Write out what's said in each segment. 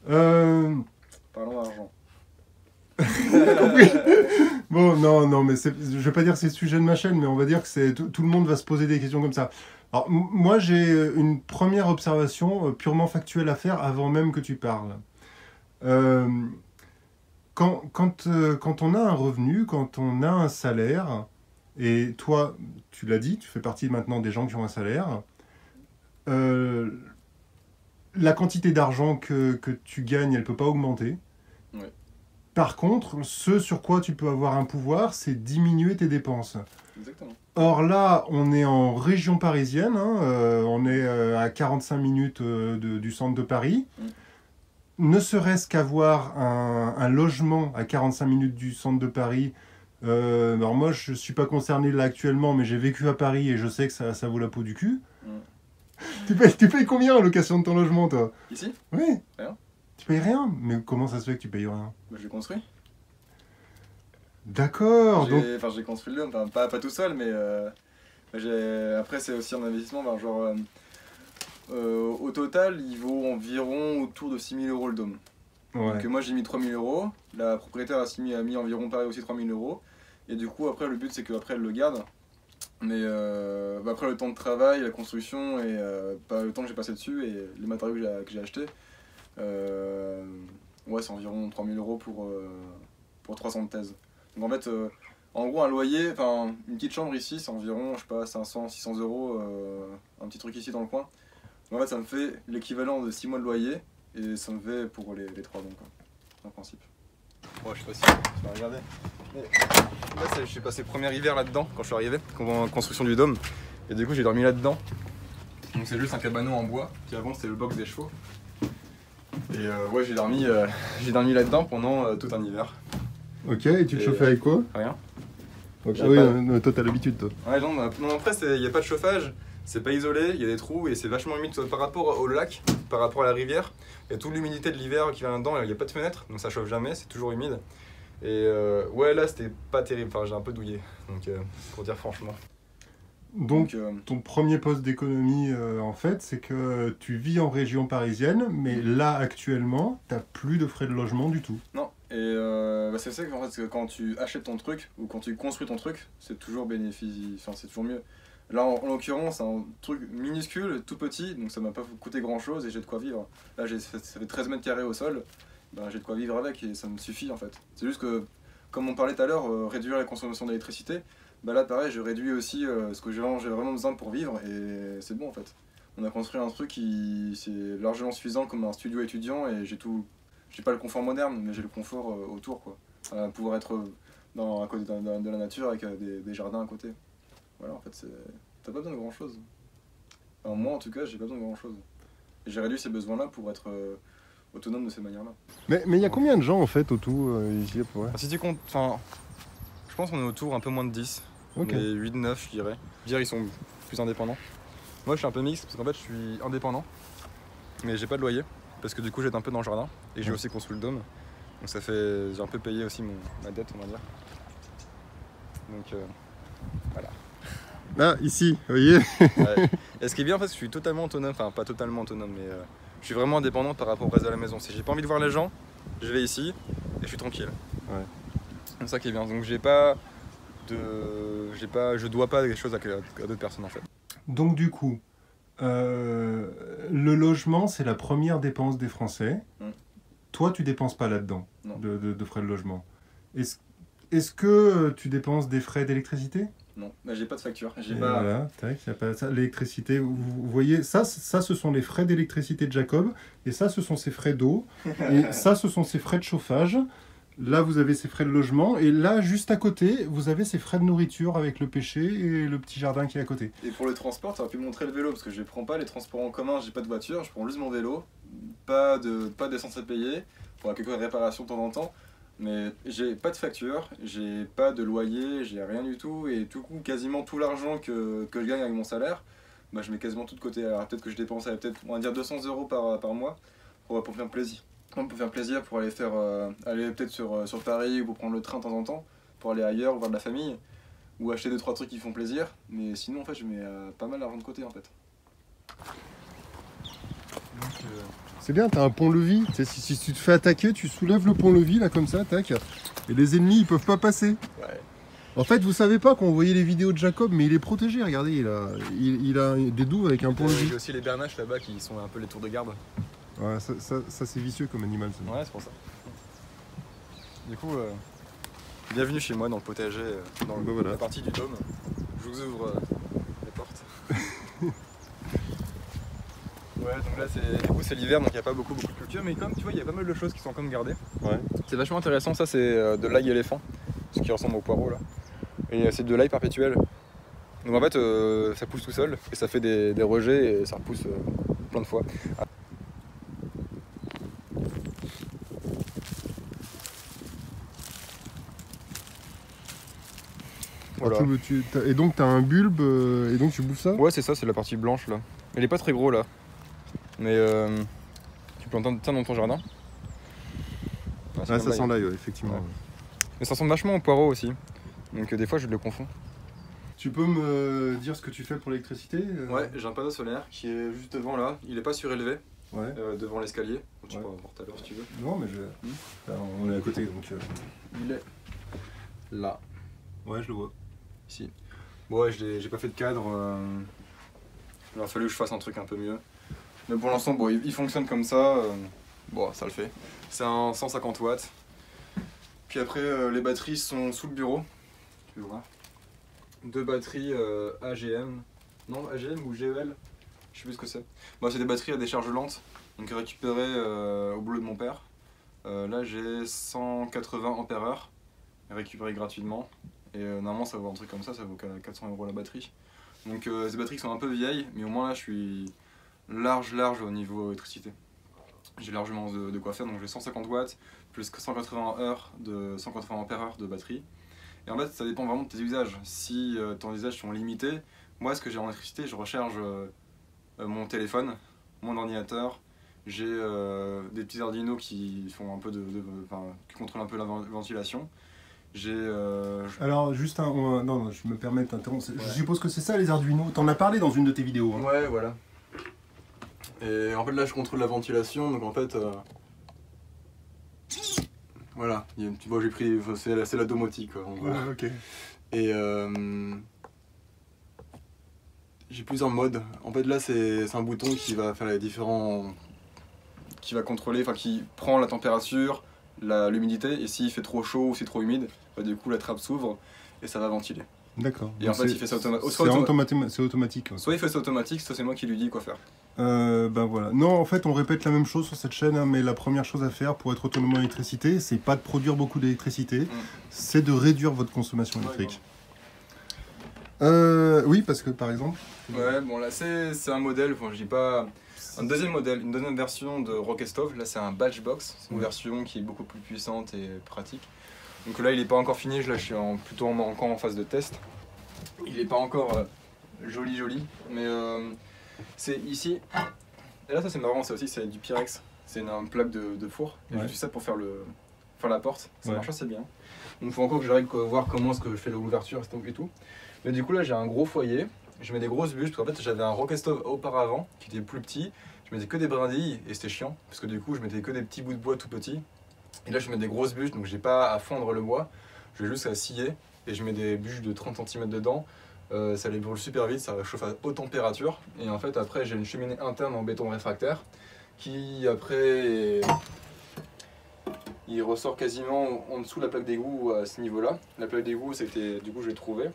Parlons d'argent. Compris. Bon, non, non, mais je vais pas dire que c'est le sujet de ma chaîne, mais on va dire que tout le monde va se poser des questions comme ça. Alors, moi, j'ai une première observation purement factuelle à faire avant même que tu parles. Euh, quand on a un revenu, quand on a un salaire, et toi, tu l'as dit, tu fais partie maintenant des gens qui ont un salaire, euh, la quantité d'argent que tu gagnes, elle peut pas augmenter. Ouais, Par contre, ce sur quoi tu peux avoir un pouvoir, c'est diminuer tes dépenses. exactement. Or là, on est en région parisienne, hein, on est à 45 minutes du centre de Paris. Mm. Ne serait-ce qu'avoir un logement à 45 minutes du centre de Paris. Alors moi, je ne suis pas concerné là actuellement, mais j'ai vécu à Paris et je sais que ça vaut la peau du cul. Mm. Tu payes combien en location de ton logement, toi? Ici? Oui. Rien. Tu payes rien? Mais comment ça se fait que tu payes rien? Bah, je l'ai construit. D'accord, donc... J'ai construit le dôme, enfin, pas tout seul, mais après c'est aussi un investissement, ben, genre au total il vaut environ autour de 6 000 € le dôme. Ouais. Donc moi j'ai mis 3 000 €, la propriétaire a mis environ pareil aussi 3 000 €, et du coup après le but c'est qu'après elle le garde, mais bah, après le temps de travail, la construction et pas le temps que j'ai passé dessus et les matériaux que j'ai achetés, ouais c'est environ 3 000 € pour 300 de thèse. Donc en fait, en gros, un loyer, enfin une petite chambre ici, c'est environ, je sais pas, 500, 600 €, un petit truc ici dans le coin. Donc en fait, ça me fait l'équivalent de 6 mois de loyer, et ça me fait pour les 3 donc, quoi, en principe. Ouais, je sais pas si tu vas regarder. Mais là, je suis passé le premier hiver là-dedans, quand je suis arrivé, en construction du dôme, et du coup, j'ai dormi là-dedans. Donc c'est juste un cabanon en bois, puis avant, c'était le box des chevaux. Et ouais, j'ai dormi là-dedans pendant tout un hiver. Ok, et tu te Et, chauffais avec quoi? Rien. Ok, J'ai oui, pas- toi t'as l'habitude, toi. Ouais, non, non, après, il n'y a pas de chauffage, c'est pas isolé, il y a des trous et c'est vachement humide par rapport au lac, par rapport à la rivière. Il y a toute l'humidité de l'hiver qui vient là-dedans, il n'y a pas de fenêtre, donc ça chauffe jamais, c'est toujours humide. Et ouais, là, c'était pas terrible, enfin, j'ai un peu douillé, donc pour dire franchement. Donc, ton premier poste d'économie, en fait, c'est que tu vis en région parisienne, mais là, actuellement, t'as plus de frais de logement du tout. Non, et bah, c'est ça qu'en fait, quand tu achètes ton truc ou quand tu construis ton truc, c'est toujours enfin, c'est toujours mieux. Là, en l'occurrence, c'est un truc minuscule, tout petit, donc ça m'a pas coûté grand chose et j'ai de quoi vivre. Là, ça fait 13 mètres carrés au sol, ben, j'ai de quoi vivre avec et ça me suffit en fait. C'est juste que, comme on parlait tout à l'heure, réduire la consommation d'électricité, bah là, pareil, je réduis aussi ce que j'ai vraiment besoin pour vivre et c'est bon en fait. On a construit un truc qui c'est largement suffisant comme un studio étudiant et j'ai tout. J'ai pas le confort moderne, mais j'ai le confort autour quoi. Pouvoir être à côté de la nature avec des jardins à côté. Voilà, en fait, t'as pas besoin de grand chose. Enfin, moi, en tout cas, j'ai pas besoin de grand chose. Et j'ai réduit ces besoins-là pour être autonome de ces manières-là. Mais il y a combien de gens, en fait, autour, ici, pour vrai? Si tu comptes, enfin, je pense qu'on est autour un peu moins de 10. Ok. Mais 8, 9, je dirais. Je dirais ils sont plus indépendants. Moi, je suis un peu mixte parce qu'en fait, je suis indépendant, mais j'ai pas de loyer parce que du coup, j'étais un peu dans le jardin et j'ai Ouais. aussi construit le dôme. Donc ça fait, j'ai un peu payé aussi ma dette, on va dire. Donc voilà. Là, ici, vous voyez? Ouais. Et ce qui est bien en fait, je suis totalement autonome, enfin pas totalement autonome, mais je suis vraiment indépendant par rapport au reste de la maison. Si j'ai pas envie de voir les gens, je vais ici et je suis tranquille. Ouais. C'est ça qui est bien. Donc je dois pas des choses à d'autres personnes en fait. Donc, du coup, le logement, c'est la première dépense des Français. Mm. Toi, tu dépenses pas là-dedans, Non. de frais de logement. Est-ce que tu dépenses des frais d'électricité? Non, bah, j'ai pas de facture. J'ai Et pas. voilà, tac, y a pas ça. L'électricité, vous voyez, ça, ce sont les frais d'électricité de Jacob, et ça, ce sont ses frais d'eau, et ça, ce sont ses frais de chauffage. Là, vous avez ses frais de logement, et là, juste à côté, vous avez ses frais de nourriture avec le pêcher et le petit jardin qui est à côté. Et pour le transport, tu aurais pu montrer le vélo parce que je prends pas les transports en commun, j'ai pas de voiture, je prends juste mon vélo, pas d'essence à payer, pour quelques réparations de temps en temps, mais j'ai pas de facture, j'ai pas de loyer, j'ai rien du tout, et tout coup, quasiment tout l'argent que je gagne avec mon salaire, bah, je mets quasiment tout de côté. Alors peut-être que je dépense, peut-être on va dire 200 € par mois pour faire plaisir. Pour faire plaisir, pour aller aller peut-être sur Paris ou pour prendre le train de temps en temps, pour aller ailleurs ou voir de la famille ou acheter 2-3 trucs qui font plaisir, mais sinon en fait je mets pas mal d'argent de côté en fait. C'est bien, t'as un pont-levis. Tu sais, si tu te fais attaquer, tu soulèves le pont-levis là comme ça, tac. Et les ennemis ils peuvent pas passer. Ouais. En fait, vous savez pas quand vous voyez les vidéos de Jacob, mais il est protégé, regardez, il a des douves avec un pont-levis. J'ai aussi les bernaches là-bas qui sont un peu les tours de garde. Ouais, ça c'est vicieux comme animal. Ça. Ouais, c'est pour ça. Du coup, bienvenue chez moi dans le potager, dans voilà. la partie du dôme. Je vous ouvre les portes. Ouais, donc là c'est l'hiver, donc il n'y a pas beaucoup de culture, mais comme tu vois, il y a pas mal de choses qui sont comme gardées. Ouais. C'est vachement intéressant, ça c'est de l'ail éléphant, ce qui ressemble au poireau là. Et c'est de l'ail perpétuel. Donc en fait, ça pousse tout seul et ça fait des rejets et ça repousse plein de fois. Voilà. Et donc tu as un bulbe et donc tu bouffes ça? Ouais, c'est ça, c'est la partie blanche là. Elle est pas très gros là. Mais tu peux entendre ça dans ton jardin. Ouais, ça sent l'ail, ouais, effectivement. Ouais. Mais ça ressemble vachement au poireau aussi. Donc des fois je le confonds. Tu peux me dire ce que tu fais pour l'électricité? Ouais, j'ai un panneau solaire qui est juste devant là. Il est pas surélevé, ouais. devant l'escalier. Tu ouais. peux voir tout à l'heure si tu veux. Non, mais enfin, on est à côté donc. Il est là. Ouais, je le vois. Ici. Bon, ouais, j'ai pas fait de cadre. Il a fallu que je fasse un truc un peu mieux. Mais pour l'instant, bon, il fonctionne comme ça. Bon, ça le fait. C'est un 150 watts. Puis après, les batteries sont sous le bureau. Tu peux voir. Deux batteries AGM. Non, AGM ou GEL. Je sais plus ce que c'est. Bon, c'est des batteries à décharge lente. Donc récupérées au boulot de mon père. Là, j'ai 180 ampères-heure. Récupérées gratuitement. Et normalement, ça vaut un truc comme ça vaut 400 € la batterie. Donc ces batteries sont un peu vieilles, mais au moins là, je suis large au niveau électricité. J'ai largement de quoi faire, donc j'ai 150 watts plus 180 ampères-heure de batterie. Et en fait, ça dépend vraiment de tes usages. Si tes usages sont limités, moi, ce que j'ai en électricité, je recharge mon téléphone, mon ordinateur. J'ai des petits Arduino qui font un peu qui contrôlent un peu la ventilation. Alors, juste non, je me permets de t'interrompre. Ouais. Je suppose que c'est ça les Arduino. T'en as parlé dans une de tes vidéos. Hein. Ouais, voilà. Et en fait, là, je contrôle la ventilation, donc en fait. Voilà, tu vois, j'ai pris. C'est la domotique, quoi. Ouais, ok. Et. J'ai plusieurs modes. En fait, là, c'est un bouton qui va faire les différents. Qui va contrôler, enfin, qui prend la température, l'humidité, et s'il fait trop chaud ou c'est trop humide, bah, du coup la trappe s'ouvre et ça va ventiler. D'accord. Et en fait il fait ça c'est automatique. Soit il fait ça automatique, soit c'est moi qui lui dis quoi faire. Ben voilà. Non, en fait on répète la même chose sur cette chaîne, hein, mais la première chose à faire pour être autonome en électricité, c'est pas de produire beaucoup d'électricité, c'est de réduire votre consommation électrique. Oui, parce que par exemple... Ouais, bon là c'est un modèle, enfin, je dis pas... Un deuxième modèle, une deuxième version de Rockestove, là c'est un Batchbox, c'est une version qui est beaucoup plus puissante et pratique. Donc là il n'est pas encore fini, là je suis plutôt encore en phase de test. Il n'est pas encore joli, mais c'est ici. Et là ça c'est marrant, ça aussi c'est du Pyrex, c'est une plaque de four. Et j'ai juste ça pour faire la porte, ça marche assez bien. Donc il faut encore que j'arrive à voir comment est-ce que je fais l'ouverture et tout. Mais du coup là j'ai un gros foyer. Je mets des grosses bûches, parce qu'en fait j'avais un Rockestove auparavant qui était plus petit, je mettais que des brindilles et c'était chiant, parce que du coup je mettais que des petits bouts de bois tout petits. Et là je mets des grosses bûches, donc j'ai pas à fondre le bois, j'ai juste à scier, et je mets des bûches de 30 cm dedans, ça les brûle super vite, ça chauffe à haute température, et en fait après j'ai une cheminée interne en béton réfractaire, qui après il ressort quasiment en dessous de la plaque d'égout à ce niveau là. La plaque d'égout c'était du coup je l'ai trouvée.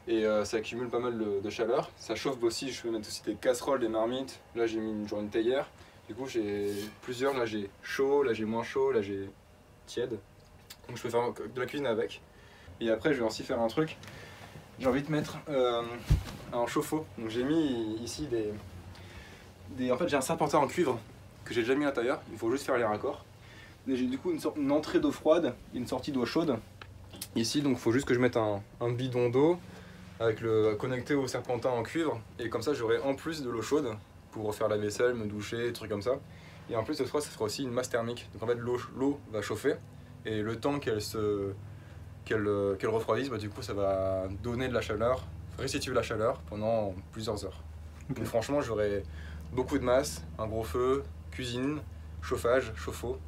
Et ça accumule pas mal de chaleur. Ça chauffe aussi, je peux mettre aussi des casseroles, des marmites. Là j'ai mis une théière. Du coup j'ai plusieurs, là j'ai chaud, là j'ai moins chaud, là j'ai tiède. Donc je peux faire de la cuisine avec. Et après je vais aussi faire un truc. J'ai envie de mettre un chauffe-eau. Donc j'ai mis ici en fait j'ai un serpentin en cuivre que j'ai déjà mis à l'intérieur. Il faut juste faire les raccords. Et j'ai du coup une entrée d'eau froide et une sortie d'eau chaude. Ici donc il faut juste que je mette un bidon d'eau avec connecté au serpentin en cuivre, et comme ça j'aurai en plus de l'eau chaude pour refaire la vaisselle, me doucher, des trucs comme ça. Et en plus cette fois ça fera aussi une masse thermique, donc en fait l'eau va chauffer, et le temps qu'elle refroidisse, bah, du coup ça va donner de la chaleur, restituer la chaleur pendant plusieurs heures. Okay. Donc franchement j'aurai beaucoup de masse, un gros feu, cuisine, chauffage, chauffe-eau.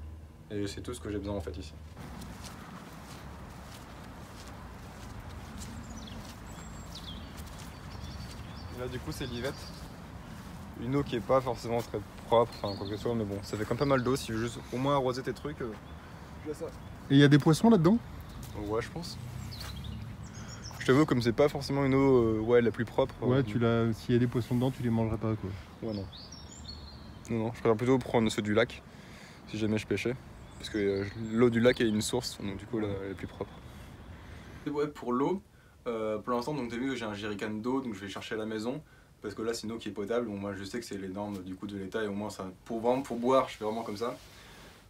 Et c'est tout ce que j'ai besoin en fait ici. Et là du coup c'est l'ivette. Une eau qui est pas forcément très propre, enfin quoi que ce soit, mais bon, ça fait quand même pas mal d'eau si tu veux juste au moins arroser tes trucs. Ça. Et il y a des poissons là-dedans? Ouais, je pense. Je t'avoue, comme c'est pas forcément une eau ouais, la plus propre. Ouais, s'il y a des poissons dedans, tu les mangerais pas quoi. Ouais, non. Non, je préfère plutôt prendre ceux du lac, si jamais je pêchais. Parce que l'eau du lac est une source, donc du coup, elle est plus propre. Ouais, pour l'eau, pour l'instant, donc t'as vu, j'ai un jerrycan d'eau, donc je vais chercher à la maison. Parce que là, c'est une eau qui est potable. Bon, moi, je sais que c'est les normes du coup de l'État, et au moins, ça, pour boire, je fais vraiment comme ça.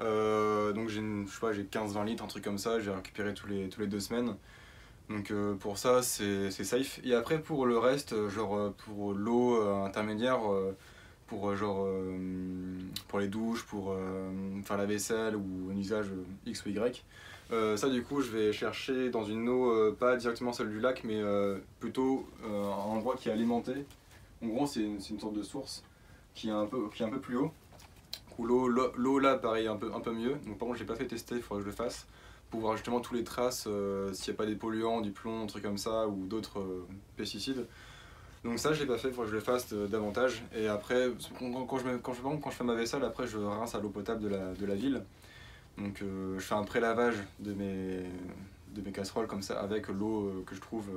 Donc j'ai 15-20 litres, un truc comme ça, j'ai récupéré tous les 2 semaines. Donc pour ça c'est safe. Et après pour le reste, genre pour l'eau intermédiaire, pour pour les douches, pour faire la vaisselle ou un usage X ou Y. Ça du coup je vais chercher dans une eau, pas directement celle du lac, mais plutôt un endroit qui est alimenté. En gros c'est une sorte de source qui est un peu plus haut. L'eau là pareil un peu mieux, donc par contre j'ai pas fait tester, il faudrait que je le fasse pour voir justement tous les traces, s'il n'y a pas des polluants, du plomb, un truc comme ça ou d'autres pesticides. Donc ça je l'ai pas fait, il faudrait que je le fasse davantage. Et après quand je fais ma vaisselle, après je rince à l'eau potable de la ville. Donc je fais un pré-lavage de mes casseroles comme ça avec l'eau que je trouve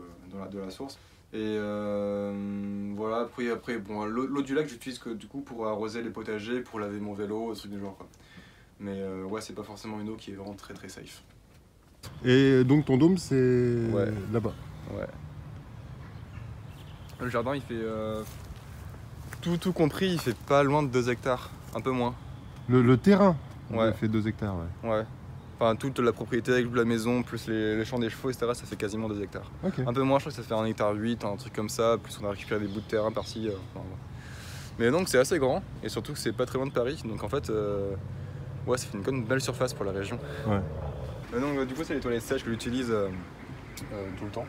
de la source. Et voilà, après bon, l'eau du lac j'utilise que du coup pour arroser les potagers, pour laver mon vélo, des trucs du genre quoi. Mais ouais, c'est pas forcément une eau qui est vraiment très très safe. Et donc ton dôme c'est là-bas? Ouais. Le jardin il fait tout compris, il fait pas loin de 2 hectares, un peu moins. Le terrain ouais. Il fait 2 hectares, ouais. Ouais. Enfin, toute la propriété avec la maison, plus les champs des chevaux, etc., ça fait quasiment 2 hectares. Okay. Un peu moins, je crois que ça fait 1,8 hectare, un truc comme ça, plus on a récupéré des bouts de terrain par-ci. Enfin, ouais. Mais donc c'est assez grand, et surtout que c'est pas très loin de Paris, donc en fait, ouais, ça fait une belle surface pour la région. Ouais. Et donc du coup, c'est les toilettes sèches que j'utilise tout le temps.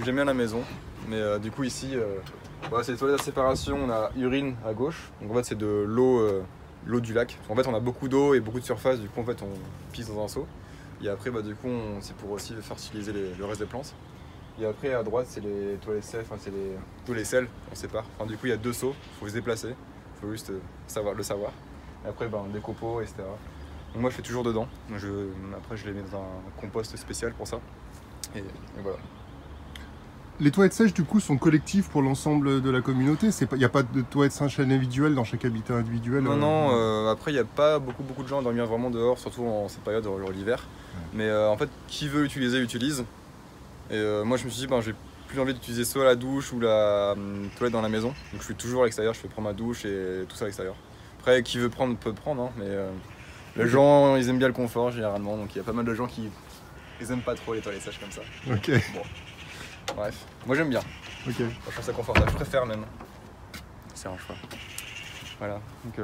J'aime bien la maison, mais du coup ici, ouais, c'est les toilettes à séparation, on a urine à gauche, donc en fait c'est de l'eau du lac. En fait on a beaucoup d'eau et beaucoup de surface, du coup en fait on pisse dans un seau. Et après bah, du coup c'est pour aussi faire utiliser le reste des plantes. Et après à droite c'est les toilettes sèches, enfin c'est tous les selles, on sépare. Enfin, du coup il y a 2 seaux, il faut se déplacer, il faut juste le savoir. Et après ben, des copeaux, etc. Donc moi je fais toujours dedans, après je les mets dans un compost spécial pour ça. Et voilà. Les toilettes sèches du coup sont collectives pour l'ensemble de la communauté. Il n'y a pas de toilettes sèches individuelles dans chaque habitat individuel? Non, après il n'y a pas beaucoup de gens à dormir vraiment dehors, surtout en cette période l'hiver. Ouais. Mais en fait qui veut utiliser, utilise. Et moi je me suis dit ben, j'ai plus envie d'utiliser soit la douche ou la toilette dans la maison. Donc je suis toujours à l'extérieur, je fais prendre ma douche et tout ça à l'extérieur. Après qui veut prendre peut prendre, hein, mais les gens ils aiment bien le confort généralement, donc il y a pas mal de gens qui ils aiment pas trop les toilettes sèches comme ça. Ok. Bon. Bref, moi j'aime bien. Ok. Je trouve ça confortable, je préfère même. C'est un choix. Voilà. Donc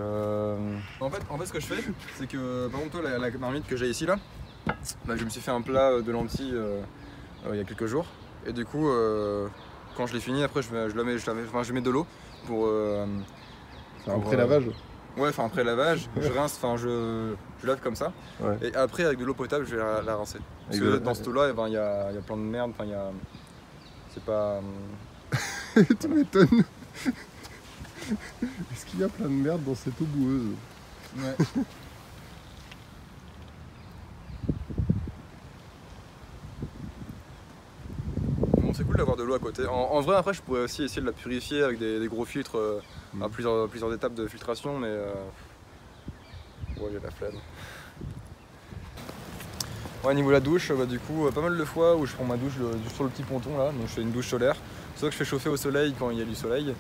en fait ce que je fais, c'est que par exemple toi la marmite que j'ai ici là, bah, je me suis fait un plat de lentilles il y a quelques jours. Et du coup quand je l'ai fini après je mets de l'eau pour faire un pré-lavage. Ouais, enfin un pré-lavage, je rince, enfin je lave comme ça. Ouais. Et après avec de l'eau potable je vais la rincer. Parce que dans cette eau là, il y a plein de merde, enfin il y a. C'est pas. Tu m'étonnes. Est-ce qu'il y a plein de merde dans cette eau boueuse? Ouais. Bon, c'est cool d'avoir de l'eau à côté. En vrai, après, je pourrais aussi essayer de la purifier avec des gros filtres à plusieurs étapes de filtration, mais. Ouais, j'ai la flemme. Ouais, niveau de la douche, bah, du coup, pas mal de fois où je prends ma douche sur le petit ponton là, donc je fais une douche solaire. Soit que je fais chauffer au soleil quand il y a du soleil,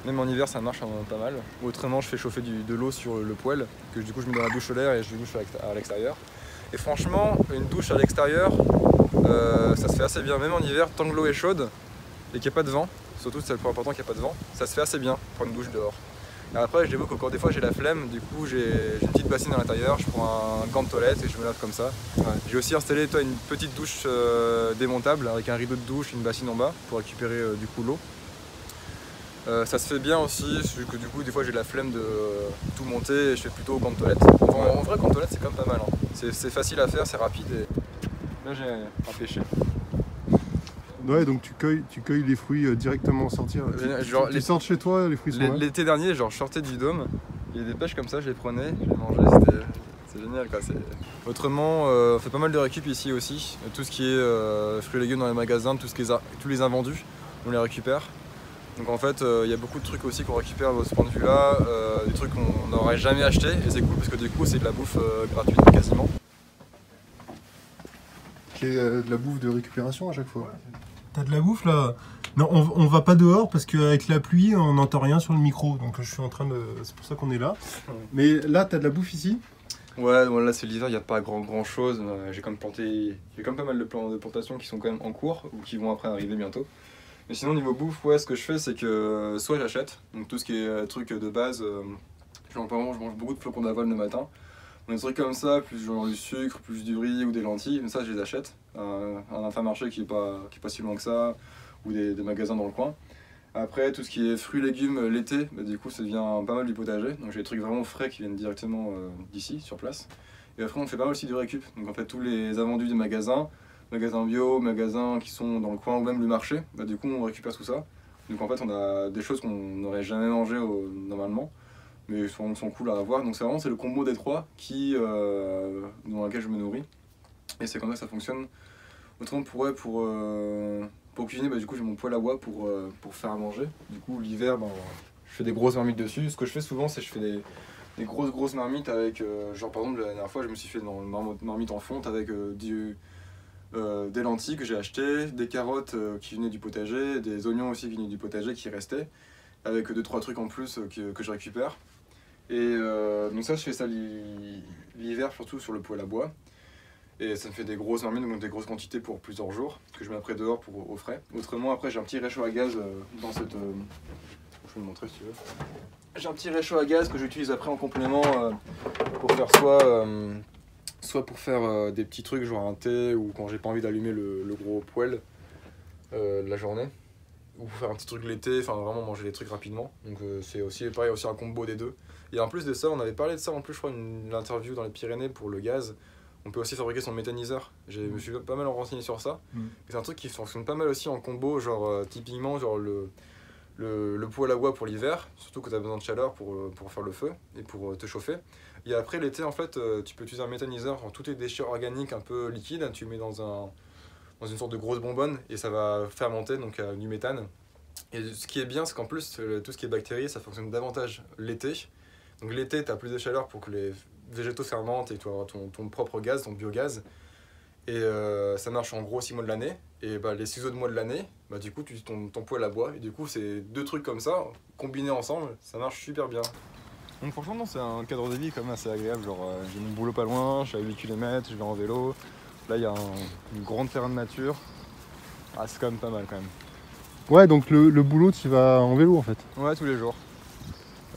même en hiver ça marche pas mal. Ou autrement, je fais chauffer de l'eau sur le poêle, que du coup je mets dans la douche solaire et je douche à l'extérieur. Et franchement, une douche à l'extérieur, ça se fait assez bien, même en hiver, tant que l'eau est chaude et qu'il n'y a pas de vent, surtout c'est le point important qu'il n'y a pas de vent, ça se fait assez bien pour une douche dehors. Et après, je dévoue qu'encore des fois j'ai la flemme, du coup j'ai une petite bassine à l'intérieur, je prends un gant de toilette et je me lave comme ça. Ouais. J'ai aussi installé une petite douche démontable avec un rideau de douche, une bassine en bas pour récupérer du coup l'eau. Ça se fait bien aussi, vu que du coup des fois j'ai la flemme de tout monter et je fais plutôt au camp de toilette. En vrai, camp de toilette c'est quand même pas mal, hein. C'est facile à faire, c'est rapide et là j'ai un pêché. Ouais, donc tu cueilles les fruits directement en sortir. Tu sors de chez toi, les fruits sont là. L'été dernier, genre je sortais du dôme, il y a des pêches comme ça, je les prenais, je les mangeais, c'est génial quoi. Autrement, on fait pas mal de récup ici aussi. Tout ce qui est fruits et légumes dans les magasins, tous les invendus, on les récupère. Donc en fait, il y a beaucoup de trucs aussi qu'on récupère de ce point de vue-là, des trucs qu'on n'aurait jamais acheté et c'est cool parce que du coup c'est de la bouffe gratuite quasiment. C'est de la bouffe de récupération à chaque fois. Ouais. T'as de la bouffe là? Non, on va pas dehors parce qu'avec la pluie on n'entend rien sur le micro, donc je suis en train de... C'est pour ça qu'on est là. Ouais. Mais là t'as de la bouffe ici? Ouais, bon, là c'est l'hiver, il n'y a pas grand chose. J'ai quand même pas mal de plantations qui sont quand même en cours ou qui vont après arriver bientôt. Mais sinon niveau bouffe, ouais, ce que je fais c'est que soit j'achète, donc tout ce qui est truc de base, je mange beaucoup de flocons d'avoine le matin. Des trucs comme ça, plus genre du sucre, plus du riz ou des lentilles, mais ça je les achète. Un Intermarché qui est pas si loin que ça, ou des magasins dans le coin. Après tout ce qui est fruits et légumes l'été, bah, du coup ça devient pas mal du potager. Donc j'ai des trucs vraiment frais qui viennent directement d'ici, sur place. Et après on fait pas mal aussi du récup. Donc en fait tous les invendus des magasins bio, magasins qui sont dans le coin ou même le marché, bah, du coup on récupère tout ça. Donc en fait on a des choses qu'on n'aurait jamais mangé normalement, mais sont cool à avoir. Donc c'est le combo des trois dans lequel je me nourris. Et c'est comme ça que ça fonctionne. Autrement pour cuisiner, bah, du coup j'ai mon poêle à bois pour faire à manger. Du coup l'hiver, bah, je fais des grosses marmites dessus. Ce que je fais souvent c'est que je fais des grosses marmites avec, genre par exemple la dernière fois je me suis fait dans une marmite en fonte avec des lentilles que j'ai achetées, des carottes qui venaient du potager, des oignons aussi qui venaient du potager qui restaient, avec 2-3 trucs en plus que je récupère. Et donc ça je fais ça l'hiver surtout sur le poêle à bois. Et ça me fait des grosses marmites, donc des grosses quantités pour plusieurs jours, que je mets après dehors au frais. Autrement après j'ai un petit réchaud à gaz dans cette... je vais le montrer si tu veux. J'ai un petit réchaud à gaz que j'utilise après en complément pour faire soit pour faire des petits trucs genre un thé ou quand j'ai pas envie d'allumer le gros poêle la journée, ou pour faire un petit truc l'été, enfin vraiment manger des trucs rapidement. Donc c'est aussi pareil, aussi un combo des deux. Et en plus de ça, on avait parlé de ça en plus je crois une interview dans les Pyrénées pour le gaz. On peut aussi fabriquer son méthaniseur. Je me suis pas mal renseigné sur ça. C'est un truc qui fonctionne pas mal aussi en combo, genre typiquement genre le poêle à bois pour l'hiver, surtout que tu as besoin de chaleur pour faire le feu et pour te chauffer. Et après l'été en fait, tu peux utiliser un méthaniseur, genre, tous tes déchets organiques un peu liquides, tu mets dans une sorte de grosse bonbonne et ça va fermenter donc du méthane. Et ce qui est bien, c'est qu'en plus tout ce qui est bactéries, ça fonctionne davantage l'été. Donc l'été, tu as plus de chaleur pour que les végétaux fermentent et tu auras ton propre gaz, ton biogaz. Et ça marche en gros 6 mois de l'année. Et bah, les 6 autres mois de l'année, bah, du coup, tu ton poêle à bois. Et du coup, c'est deux trucs comme ça, combinés ensemble, ça marche super bien. Donc franchement, non, c'est un cadre de vie quand même assez agréable. Genre, j'ai mon boulot pas loin, je suis à 8 km, je vais en vélo. Là, il y a une grande terrain de nature. Ah, c'est quand même pas mal quand même. Ouais, donc le boulot, tu vas en vélo en fait? Ouais, tous les jours.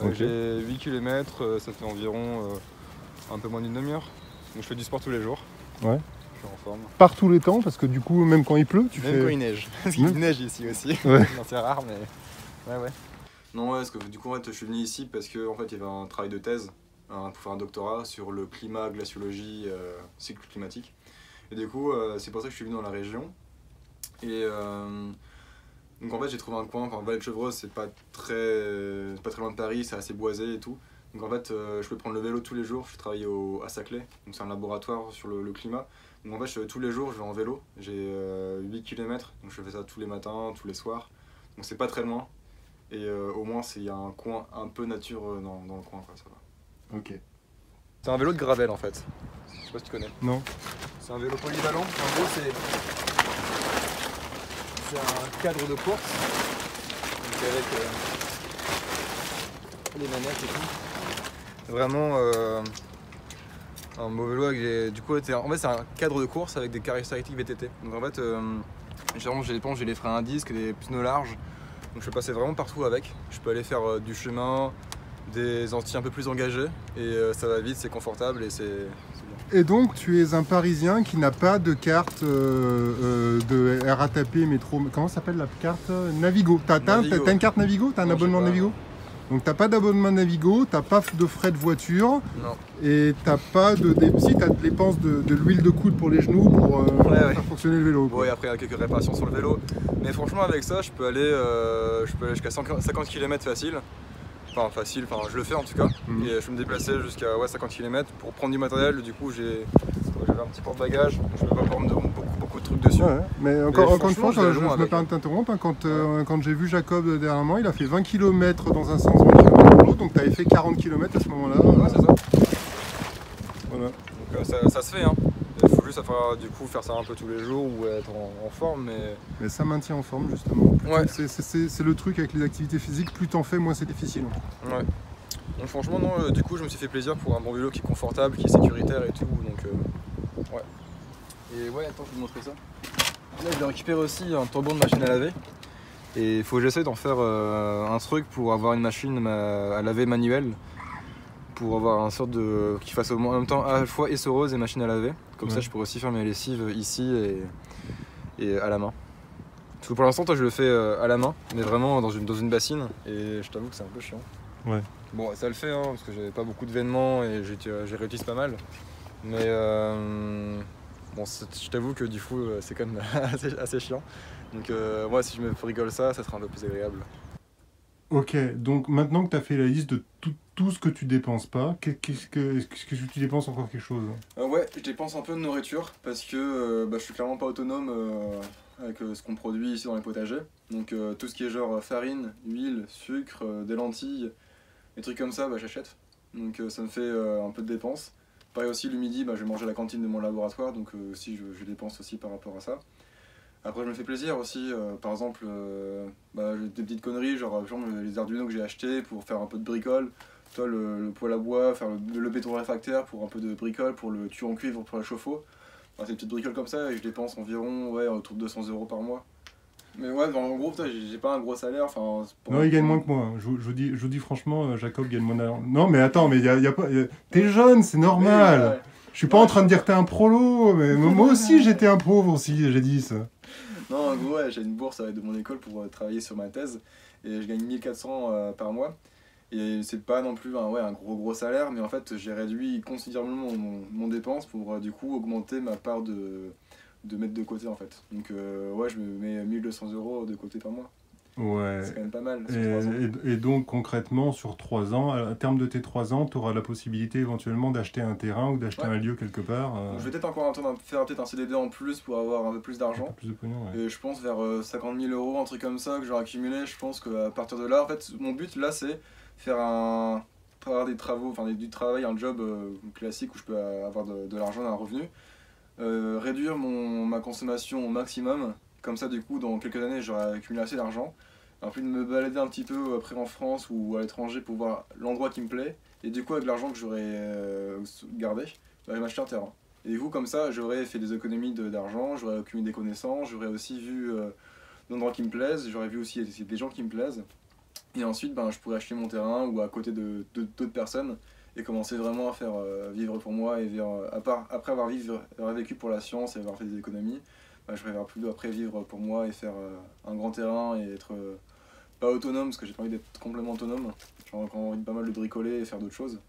Okay. J'ai 8 km, ça fait environ un peu moins d'une demi-heure. Donc je fais du sport tous les jours. Ouais. Je suis en forme. Par tous les temps, parce que du coup, même quand il pleut, même quand il neige. Parce qu'il neige ici aussi. Ouais. Non, c'est rare, mais ouais. Non, ouais, parce que du coup, en fait, je suis venu ici parce qu'en fait, il y avait un travail de thèse pour faire un doctorat sur le climat, glaciologie, cycle climatique. Et du coup, c'est pour ça que je suis venu dans la région. Et donc en fait, j'ai trouvé un coin, enfin Vallée de Chevreuse, c'est pas très loin de Paris, c'est assez boisé et tout. Donc en fait, je peux prendre le vélo tous les jours, je travaille à Saclay, donc c'est un laboratoire sur le climat. Donc en fait, tous les jours, je vais en vélo, j'ai 8 km, donc je fais ça tous les matins, tous les soirs. Donc c'est pas très loin, et au moins il y a un coin un peu nature dans le coin, quoi, ça va. Ok. C'est un vélo de gravel en fait, je sais pas si tu connais. Non. C'est un vélo polyvalent, en gros c'est un cadre de course, donc avec les manettes et tout. Vraiment un beau vélo avec du coup, en fait c'est un cadre de course avec des caractéristiques VTT. Donc en fait j'ai les freins à disque, des pneus larges, donc je peux passer vraiment partout avec. Je peux aller faire du chemin, des antilles un peu plus engagées et ça va vite, c'est confortable et c'est bien. Et donc tu es un Parisien qui n'a pas de carte de RATP, métro, comment ça s'appelle la carte Navigo. T'as une carte Navigo? T'as un abonnement Navigo? Donc t'as pas d'abonnement Navigo, t'as pas de frais de voiture, non. Et t'as pas de... Si, t'as de dépenses de l'huile de coude pour les genoux pour faire fonctionner le vélo. Oui, après il y a quelques réparations sur le vélo. Mais franchement avec ça je peux aller jusqu'à 50 km facile. Enfin facile, je le fais en tout cas. Et je peux me déplacer jusqu'à 50 km pour prendre du matériel. Du coup j'avais un petit porte-bagages, donc je ne peux pas prendre beaucoup de trucs dessus. Ouais, mais encore une fois, je me permets de t'interrompre. Quand j'ai vu Jacob dernièrement, il a fait 20 km dans un sens, 20 km dans l'autre, donc tu avais fait 40 km à ce moment-là. Ouais, c'est ça. Voilà. Donc ça se fait, hein. Il faut juste faire ça un peu tous les jours ou être en forme. Mais ça maintient en forme justement. Ouais. C'est le truc avec les activités physiques, plus t'en fais, moins c'est difficile. Ouais. Donc franchement non, du coup je me suis fait plaisir pour un bon vélo qui est confortable, qui est sécuritaire et tout. Donc ouais. Et ouais, attends, je vais vous montrer ça. Là je vais récupérer aussi un turbo de machine à laver. Et il faut que j'essaie d'en faire un truc pour avoir une machine à laver manuelle. Pour avoir un sorte de... qui fasse en même temps à la fois essoreuse et machine à laver. Comme ça je pourrais aussi faire mes lessives ici et à la main. Parce que pour l'instant toi je le fais à la main, mais vraiment dans une bassine. Et je t'avoue que c'est un peu chiant. Ouais. Bon ça le fait hein, parce que j'avais pas beaucoup de vêtements et j'ai réussi pas mal. Mais bon, je t'avoue que du coup c'est quand même assez chiant. Donc moi si je me rigole ça sera un peu plus agréable. Ok, donc maintenant que tu as fait la liste de tout ce que tu dépenses pas, est-ce que tu dépenses encore quelque chose? Ouais, je dépense un peu de nourriture parce que je suis clairement pas autonome avec ce qu'on produit ici dans les potagers. Donc tout ce qui est genre farine, huile, sucre, des lentilles, des trucs comme ça, j'achète. Donc ça me fait un peu de dépenses. Pareil aussi le midi, je vais manger à la cantine de mon laboratoire, donc aussi je dépense aussi par rapport à ça. Après je me fais plaisir aussi, par exemple des petites conneries, genre les Arduino que j'ai achetés pour faire un peu de bricole, toi le poêle à bois, faire le béton réfractaire pour un peu de bricole, pour le tuyau en cuivre pour le chauffe-eau. Ces petites bricoles comme ça et je dépense environ autour de 200 € par mois. Mais ouais, en gros, j'ai pas un gros salaire. Non, il gagne moins que moi. Je vous dis franchement, Jacob gagne moins d'argent. Non, mais attends, mais y a pas. T'es jeune, c'est normal. Je suis pas en train de dire que t'es un prolo, mais moi aussi j'étais un pauvre aussi, j'ai dit ça. Non, en gros, j'ai une bourse de mon école pour travailler sur ma thèse et je gagne 1400 par mois. Et c'est pas non plus un gros salaire, mais en fait j'ai réduit considérablement mon dépense pour du coup augmenter ma part de mettre de côté en fait. Donc ouais, je me mets 1200 € de côté par mois. Ouais. C'est quand même pas mal. Et donc concrètement, sur 3 ans, à terme de tes 3 ans, tu auras la possibilité éventuellement d'acheter un terrain ou d'acheter un lieu quelque part. Donc, je vais peut-être encore faire peut-être un CDD en plus pour avoir un peu plus d'argent. Plus de pognon, ouais. Et je pense vers 50 000 €, un truc comme ça que j'aurai accumulé. Je pense qu'à partir de là, en fait, mon but là c'est faire des travaux, du travail, un job classique où je peux avoir de l'argent, un revenu. Réduire ma consommation au maximum. Comme ça, du coup, dans quelques années, j'aurai accumulé assez d'argent. Ensuite, de me balader un petit peu après en France ou à l'étranger pour voir l'endroit qui me plaît. Et du coup, avec l'argent que j'aurai gardé, je vais m'acheter un terrain. Et du coup, comme ça, j'aurais fait des économies d'argent, j'aurais accumulé des connaissances, j'aurais aussi vu d'endroits qui me plaisent, j'aurais vu aussi des gens qui me plaisent. Et ensuite, je pourrais acheter mon terrain ou à côté d'autres personnes et commencer vraiment à faire vivre pour moi. Et après avoir vécu pour la science et avoir fait des économies, je préfère plus après vivre pour moi et faire un grand terrain et être pas autonome parce que j'ai pas envie d'être complètement autonome. J'ai encore envie de pas mal de bricoler et faire d'autres choses.